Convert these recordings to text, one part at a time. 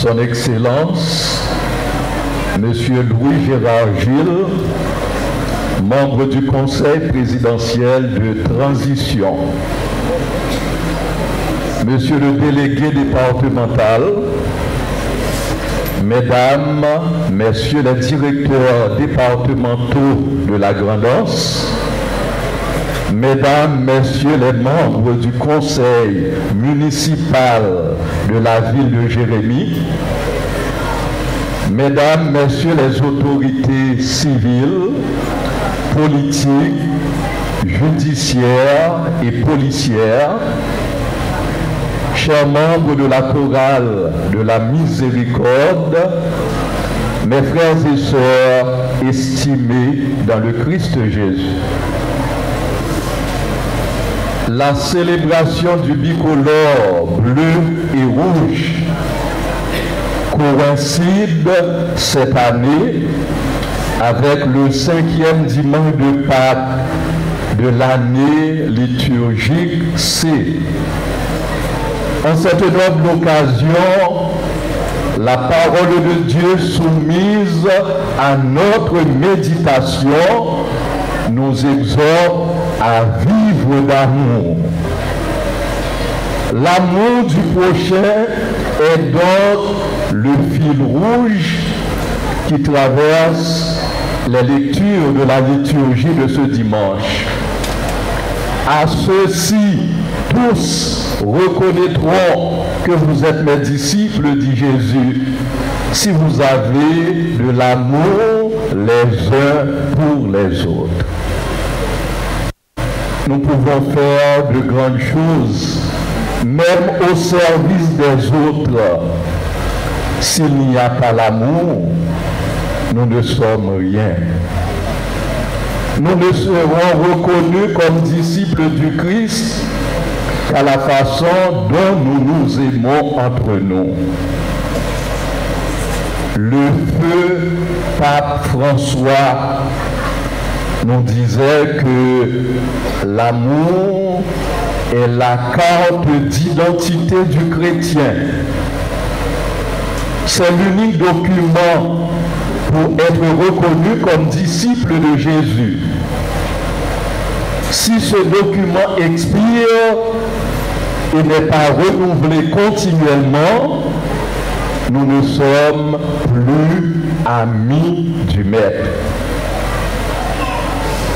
Son Excellence, Monsieur Louis Gérard Gilles, membre du Conseil présidentiel de transition, Monsieur le délégué départemental, Mesdames, Messieurs les directeurs départementaux de la Grande-Anse, Mesdames, Messieurs les membres du Conseil municipal de la ville de Jérémie, Mesdames, Messieurs les autorités civiles, politiques, judiciaires et policières, chers membres de la chorale de la Miséricorde, mes frères et sœurs estimés dans le Christ Jésus. La célébration du bicolore bleu et rouge coïncide cette année avec le 5e dimanche de Pâques de l'année liturgique C. En cette noble occasion, la parole de Dieu soumise à notre méditation nous exhorte à vivre d'amour. L'amour du prochain est donc le fil rouge qui traverse les lectures de la liturgie de ce dimanche. À ceux-ci, tous reconnaîtront que vous êtes mes disciples, dit Jésus, si vous avez de l'amour les uns pour les autres. Nous pouvons faire de grandes choses, même au service des autres. S'il n'y a pas l'amour, nous ne sommes rien. Nous ne serons reconnus comme disciples du Christ qu'à la façon dont nous nous aimons entre nous. Le feu Pape François nous disait que l'amour est la carte d'identité du chrétien. C'est l'unique document pour être reconnu comme disciple de Jésus. Si ce document expire et n'est pas renouvelé continuellement, nous ne sommes plus amis du Maître.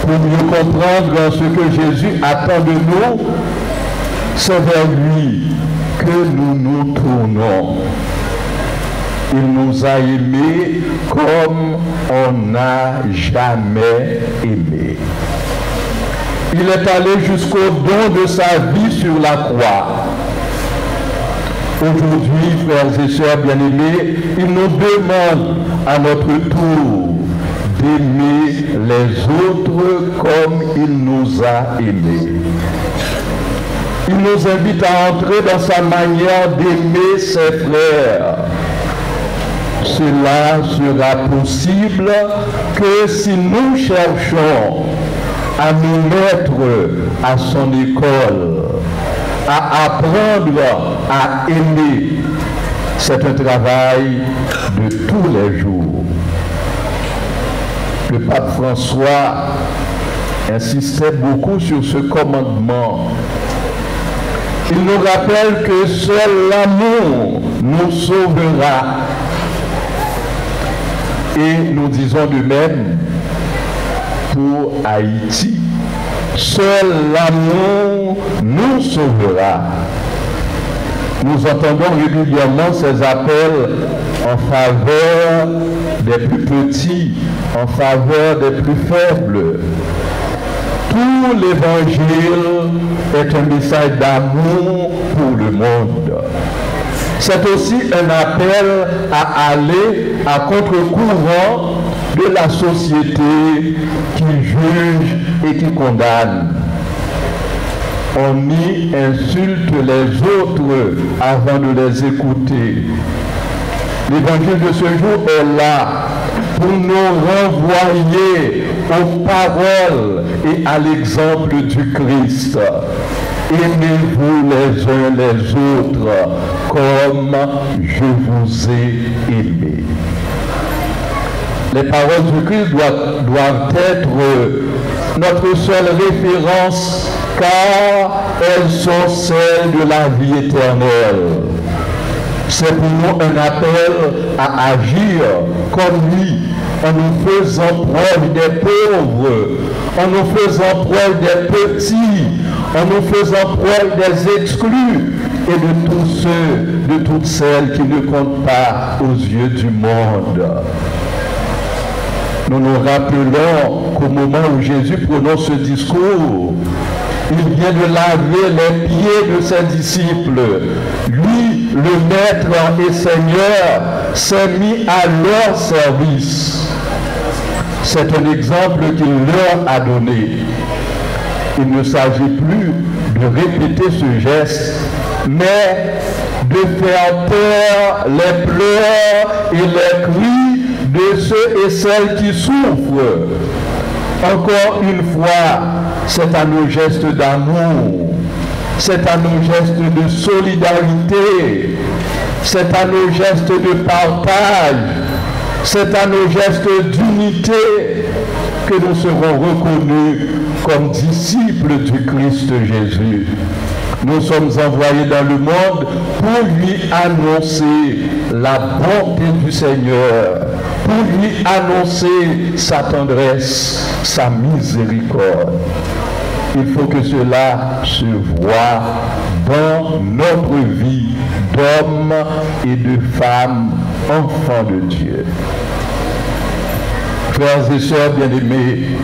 Pour mieux comprendre ce que Jésus attend de nous, c'est vers lui que nous nous tournons. Il nous a aimés comme on n'a jamais aimé. Il est allé jusqu'au don de sa vie sur la croix. Aujourd'hui, frères et sœurs bien-aimés, il nous demande à notre tour d'aimer les autres comme il nous a aimés. Il nous invite à entrer dans sa manière d'aimer ses frères. Cela sera possible que si nous cherchons à nous mettre à son école, à apprendre à aimer. C'est un travail de tous les jours. Le pape François insistait beaucoup sur ce commandement. Il nous rappelle que seul l'amour nous sauvera. Et nous disons de même pour Haïti. Seul l'amour nous sauvera. Nous entendons régulièrement ces appels en faveur des plus petits, en faveur des plus faibles. Tout l'évangile est un message d'amour pour le monde. C'est aussi un appel à aller à contre-courant de la société qui juge et qui condamne. On y insulte les autres avant de les écouter. L'évangile de ce jour est là pour nous renvoyer aux paroles et à l'exemple du Christ. Aimez-vous les uns les autres comme je vous ai aimé. Les paroles du Christ doivent être notre seule référence, car elles sont celles de la vie éternelle. C'est pour nous un appel à agir comme lui, en nous faisant preuve des pauvres, en nous faisant preuve des petits, en nous faisant preuve des exclus et de tous ceux, de toutes celles qui ne comptent pas aux yeux du monde. Nous nous rappelons qu'au moment où Jésus prononce ce discours, il vient de laver les pieds de ses disciples. Lui, le Maître et Seigneur, s'est mis à leur service. C'est un exemple qu'il leur a donné. Il ne s'agit plus de répéter ce geste, mais de faire taire les pleurs et les cris de ceux et celles qui souffrent. Encore une fois, c'est à nos gestes d'amour, c'est à nos gestes de solidarité, c'est à nos gestes de partage, c'est à nos gestes d'unité que nous serons reconnus comme disciples du Christ Jésus. Nous sommes envoyés dans le monde pour lui annoncer la bonté du Seigneur, pour lui annoncer sa tendresse, sa miséricorde. Il faut que cela se voie dans notre vie d'hommes et de femmes, enfants de Dieu. Frères et sœurs bien-aimés,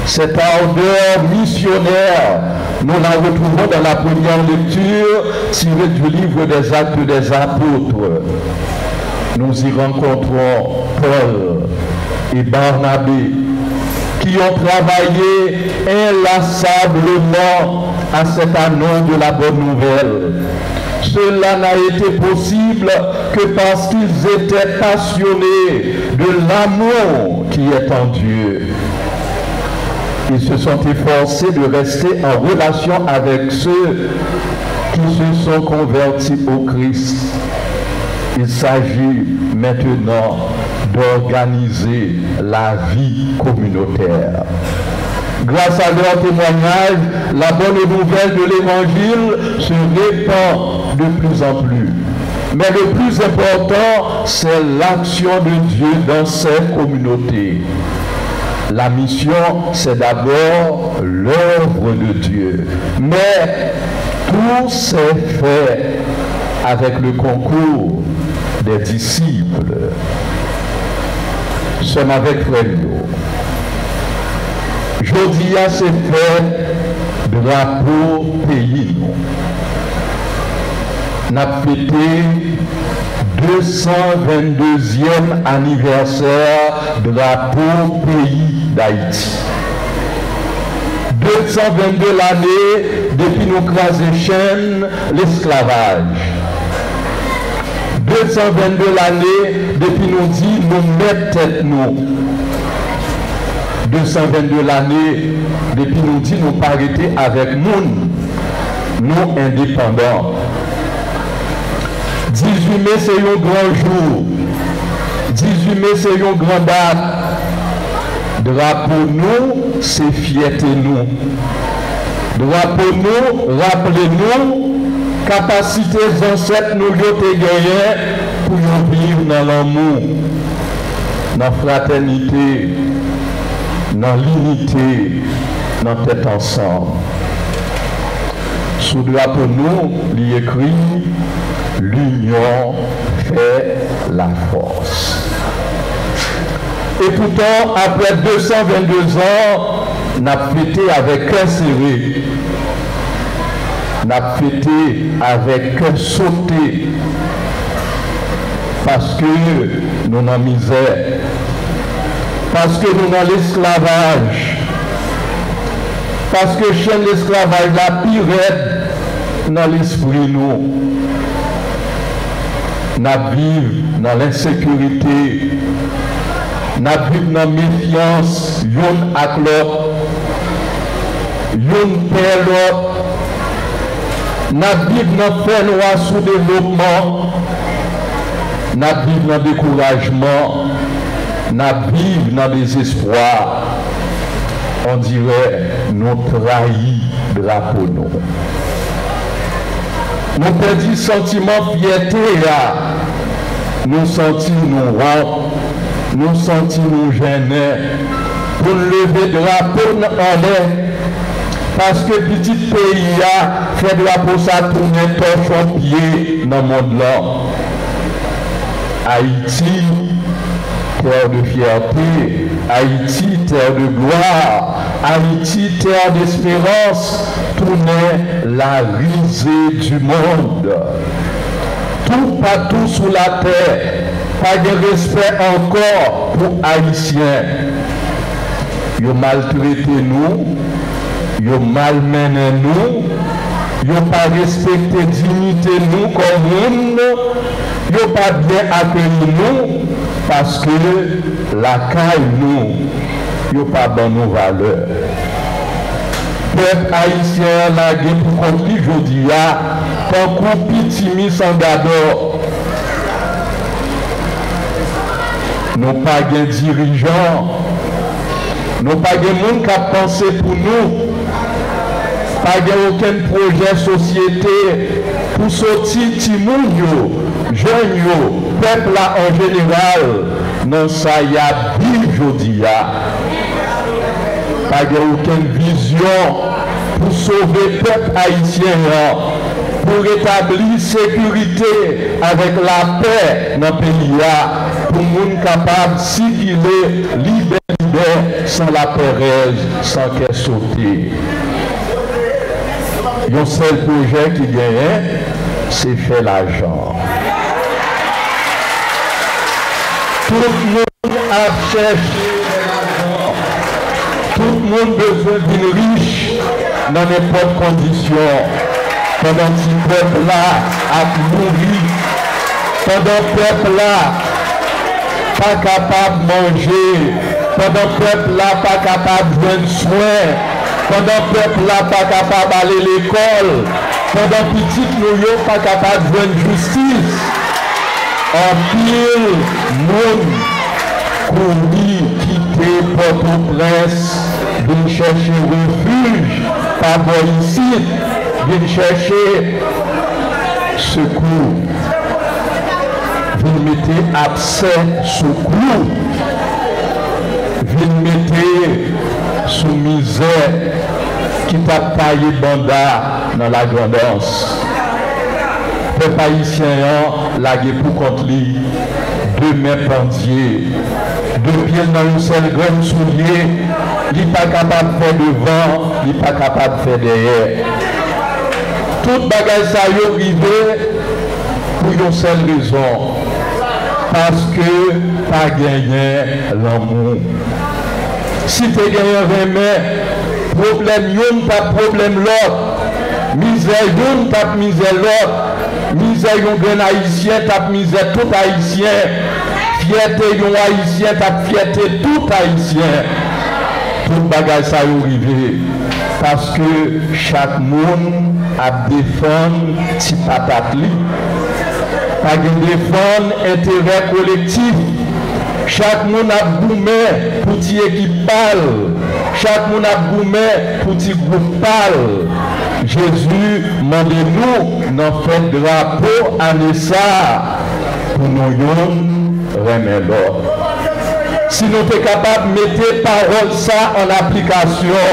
cette ardeur missionnaire, nous la retrouvons dans la première lecture tirée du livre des Actes des Apôtres. Nous y rencontrons Paul et Barnabé qui ont travaillé inlassablement à cette annonce de la bonne nouvelle. Cela n'a été possible que parce qu'ils étaient passionnés de l'amour qui est en Dieu. Ils se sont efforcés de rester en relation avec ceux qui se sont convertis au Christ. Il s'agit maintenant d'organiser la vie communautaire. Grâce à leur témoignage, la bonne nouvelle de l'Évangile se répand de plus en plus. Mais le plus important, c'est l'action de Dieu dans ces communautés. La mission, c'est d'abord l'œuvre de Dieu. Mais tout s'est fait avec le concours des disciples. Nous sommes avec Frélio. Jodia s'est fait drapeau pays. Nous avons fêté 222e anniversaire drapeau pays d'Haïti. 222 l'année depuis nous craser chaîne l'esclavage. 222 l'année depuis nous dit nous mettre tête nous. 222 l'année depuis nous dit nous pas arrêter avec nous indépendants. 18 mai c'est un grand jour. 18 mai c'est une grande date. Drapeau nous, c'est fierté nous. Drapeau nous, rappelez-nous, capacité ancêtres nous ont gagné pour nous vivre dans l'amour, dans la fraternité, dans l'unité, dans tête ensemble. Sous drapeau nous, il y écrit l'union fait la force. Et pourtant, après 222 ans, on a fêté avec cœur serré. On a fêté avec cœur sauté. Parce que nous sommes en misère. Parce que nous sommes dans l'esclavage. Parce que chez l'esclavage, la pire est dans l'esprit nous. Nous vivons dans l'insécurité. Nous vivons dans la méfiance, yon ak l'autre, yon père l'autre, Nous vivons dans fait noir sous développement. Nous vivons dans découragement. Nous vivons dans désespoir. On dirait nous trahis drapeau nous. Nous perdons sentiment fierté là. Nous sentons nous honte. Nous sentons nous gênés. Pour lever drapeau en l'air. Parce que petit pays a fait drapeau ça tourner torche en pied dans le monde là. Haïti, terre de fierté. Haïti, terre de gloire. Haïti, terre d'espérance. Tournait la risée du monde. Tout partout sous la terre. Pas de respect encore pour Haïtiens. Ils ont maltraité nous. Ils ont malmené nous. Ils n'ont pas respecté la dignité nous comme nous. Ils n'ont pas bien accueilli nous parce que la caille nous, ils n'ont pas dans nos valeurs. Peuple haïtien la guerre pour contre lui aujourd'hui, tant qu'on pitimi sans d'ador. Nous n'avons pas de dirigeants, nous n'avons pas de monde qui a pensé pour nous. Pas aucun projet société pour sortir Timounio, jeunes, peuple là en général, non ça y a bien aujourd'hui. Pas aucune vision pour sauver le peuple haïtien, pour rétablir sécurité avec la paix dans le pays, pour les gens capables de circuler libre sans la pérèse, sans qu'elle saute. Le seul projet qui gagne, c'est faire l'argent. Tout le monde a cherché l'argent. Tout le monde a besoin d'une riche dans n'importe quelle condition. Pendant que ce peuple-là a mouru, pendant que ce peuple-là pas capable de manger, pendant que ce peuple-là pas capable de prendre soin, pendant que le peuple n'est pas capable d'aller à l'école, pendant que petit nous pas capable de jouer justice, en pile, monde, courir, quitter Port-au-Prince, venir chercher refuge, pas bon ici, venir chercher secours, venir mettre abcès secours, venir mettre sous misère qui t'a taillé banda dans la grandance. Peuple haïtien, la guerre pour contre lui, deux mains pendiers, deux pieds dans une seule graine soulier, il n'est pas capable de faire devant, il n'est pas capable de faire derrière. Toute bagaille ça y est arrivé pour une seule raison, parce que pas gagné l'amour. Si tu as gagné un remède, problème yon pas problème l'autre. Misère yon pas misère l'autre. Misère yon grand haïtien tap misère tout haïtien. Fierté yon haïtien tap fierté tout haïtien. Tout bagage ça y arrivé. Parce que chaque monde a défendre si patate li. Pas de défendre intérêt collectif. Chaque monde a boumé pour dire qui parle. Chaque monde a boumé pour dire groupe parle. Jésus demande-nous dans fait drapeau à Nessa pour nous remettre l'autre. Si nous sommes capables de mettre parole ça en application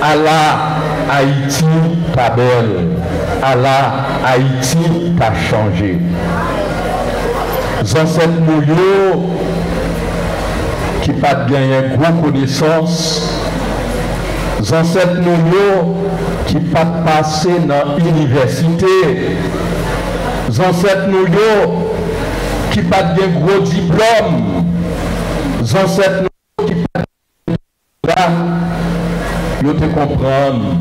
à la Haïti ta belle, à la Haïti ta changé. Dans cette mouillot qui pas gagné gros connaissance, dans cette mouillot qui pas passé dans l'université, dans cette mouillot qui pas gagné gros diplôme, dans cette mouillot qui pas là, vous te comprendre,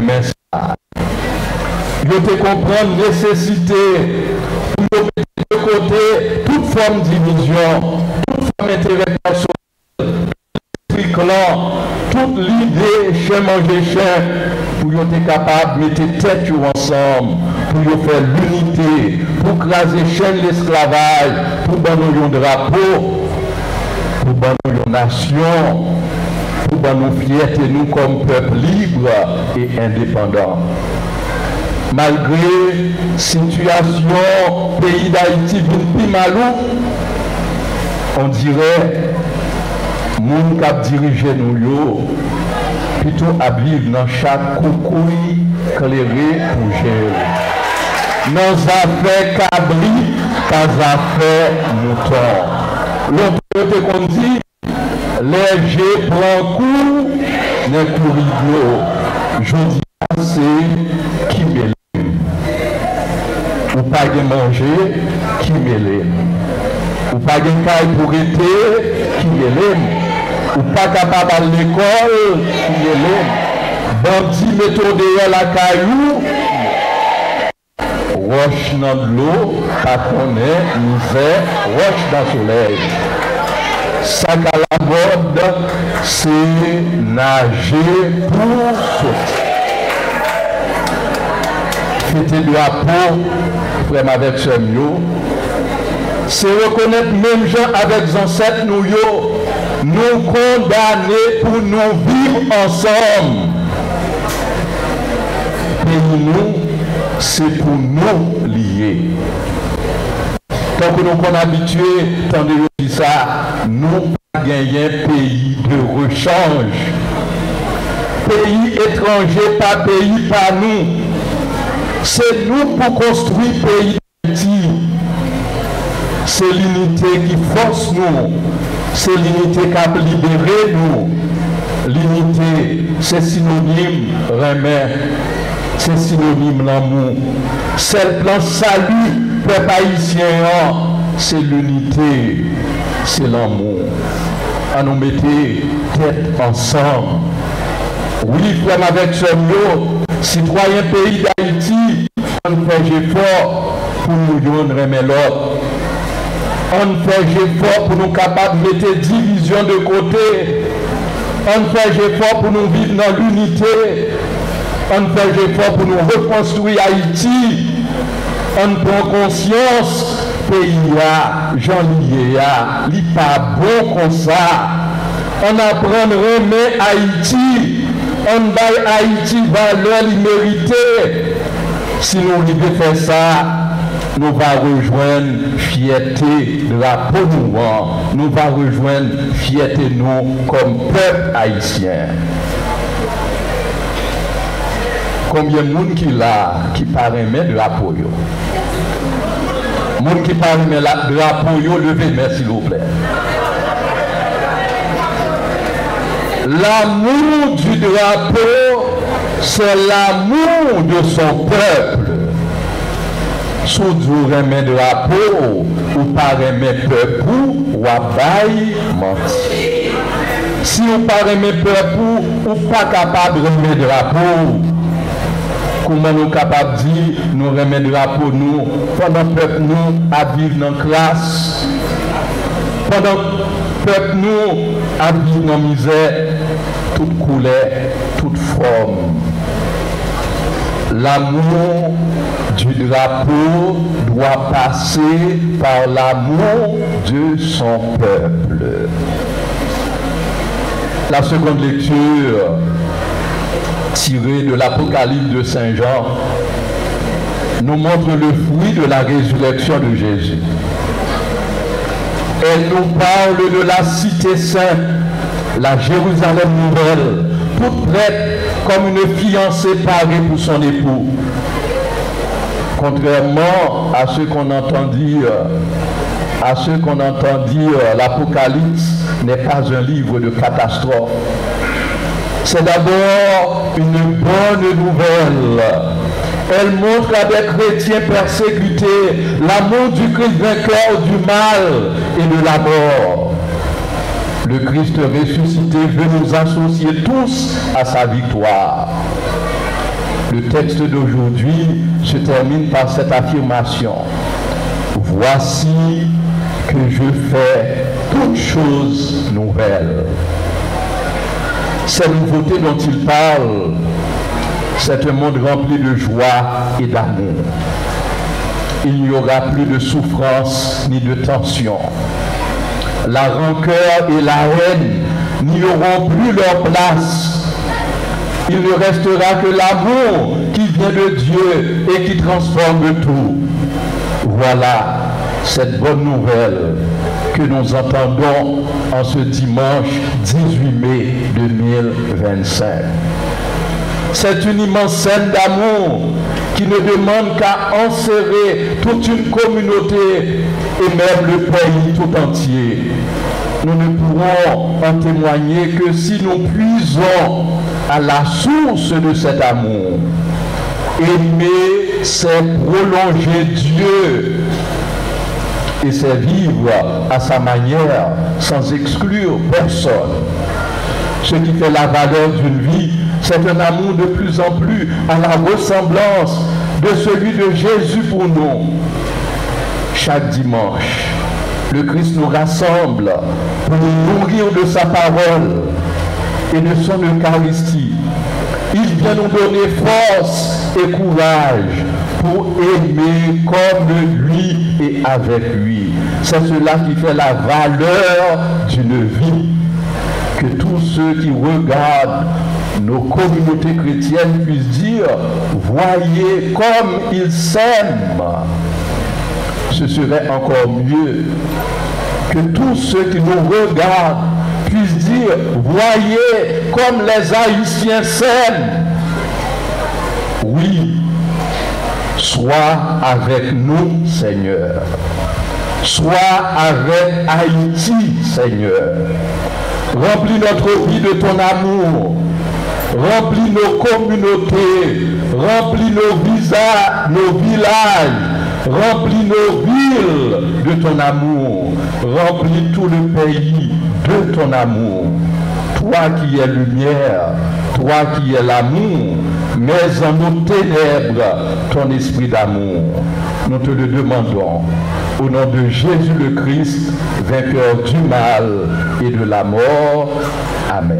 mais ça, vous te comprendre nécessité pour mettre de côté toute forme de division, toute forme d'intérêt personnel, toute l'idée chez manger chien, pour être capable de mettre tête ensemble, pour faire l'unité, pour craser chaîne l'esclavage, pour donner un drapeau, pour donner une nation, pour donner fierté nous comme peuple libre et indépendant. Malgré la situation pays d'Haïti plus malou, on dirait moun qui dirige nous plutôt à vivre dans chaque coucouille éclairé pour gérer. Dans affaires cabri, pas affaires mouton. L'autre qu'on dit, léger prend coup, n'est courir. Je dis c'est qui mêle. Ou pas de manger, qui mêle. Ou pas de caille pour été, qui mêle. Ou pas capable à l'école, qui mêle. Bandi méthode de la caillou, roche dans l'eau, pas connaît, misère, roche dans le soleil. Ça qu'à la mode, c'est nager pour sauter. Fêter drapeau, frère avec ce mieux, c'est reconnaître même gens avec les ancêtres nous condamner pour nous vivre ensemble. Et nous, c'est pour nous lier. Tant que nous sommes habitués, tant de dire ça, nous gagnons pays de rechange. Pays étranger, pas pays, pas nous. C'est nous pour construire pays d'Haïti. C'est l'unité qui force nous. C'est l'unité qui a libéré nous. L'unité, c'est synonyme remède. C'est synonyme l'amour. C'est le plan salut, peuple haïtien, c'est l'unité, c'est l'amour. À nous mettre tête ensemble. Oui, frère, avec ce mot, citoyen pays d'Haïti, on fait effort pour nous donner l'autre. On fait effort pour nous capables de mettre division de côté. On fait effort pour nous vivre dans l'unité. On fait effort pour nous reconstruire Haïti. On prend conscience, pays là, Jean lié là, il n'est pas bon comme ça. On apprend à remettre Haïti. On baille Haïti valeur mérité. Si nous devons faire ça, nous allons rejoindre fierté drapeau nous. Nous allons rejoindre fierté nous comme peuple haïtien. Combien de monde qui là qui paraît mettre drapeau yo? Monde qui paraît mettre drapeau yo, levez main s'il vous plaît. L'amour du drapeau, c'est l'amour de son peuple. Si vous aimez le drapeau, ou pas aimez le peuple, ou abaye mentir. Si vous ne pas aimez le peuple, ou pas capable de aimer le drapeau, comment nous sommes capables de dire, nous aimons le drapeau, nous, pendant que le peuple nous à vivre dans la classe, pendant que le peuple nous à vivre dans la misère, toute couleur, toute forme. L'amour du drapeau doit passer par l'amour de son peuple. La seconde lecture tirée de l'Apocalypse de Saint Jean nous montre le fruit de la résurrection de Jésus. Elle nous parle de la cité sainte, la Jérusalem nouvelle, toute prête comme une fiancée parée pour son époux. Contrairement à ce qu'on entend dire, l'Apocalypse n'est pas un livre de catastrophe. C'est d'abord une bonne nouvelle. Elle montre à des chrétiens persécutés l'amour du Christ vainqueur du mal et de la mort. Le Christ ressuscité veut nous associer tous à sa victoire. Le texte d'aujourd'hui se termine par cette affirmation. Voici que je fais toutes choses nouvelles. Cette nouveauté dont il parle, C'est un monde rempli de joie et d'amour. Il n'y aura plus de souffrance ni de tension. La rancœur et la haine n'y auront plus leur place. Il ne restera que l'amour qui vient de Dieu et qui transforme tout. Voilà cette bonne nouvelle que nous entendons en ce dimanche 18 mai 2025. C'est une immense scène d'amour qui ne demande qu'à enserrer toute une communauté et même le pays tout entier. Nous ne pourrons en témoigner que si nous puisons à la source de cet amour. Aimer, c'est prolonger Dieu et c'est vivre à sa manière sans exclure personne. Ce qui fait la valeur d'une vie, c'est un amour de plus en plus à la ressemblance de celui de Jésus pour nous. Chaque dimanche, le Christ nous rassemble pour nous nourrir de sa parole et de son Eucharistie. Il vient nous donner force et courage pour aimer comme lui et avec lui. C'est cela qui fait la valeur d'une vie. Que tous ceux qui regardent nos communautés chrétiennes puissent dire, voyez comme ils s'aiment. Ce serait encore mieux que tous ceux qui nous regardent puissent dire, voyez comme les Haïtiens s'aiment. Oui, sois avec nous, Seigneur. Sois avec Haïti, Seigneur. Remplis notre vie de ton amour. Remplis nos communautés. Remplis nos villages. Remplis nos villes de ton amour. Remplis tout le pays de ton amour. Toi qui es lumière, toi qui es l'amour, mets en nos ténèbres ton esprit d'amour. Nous te le demandons. Au nom de Jésus le Christ, vainqueur du mal et de la mort. Amen.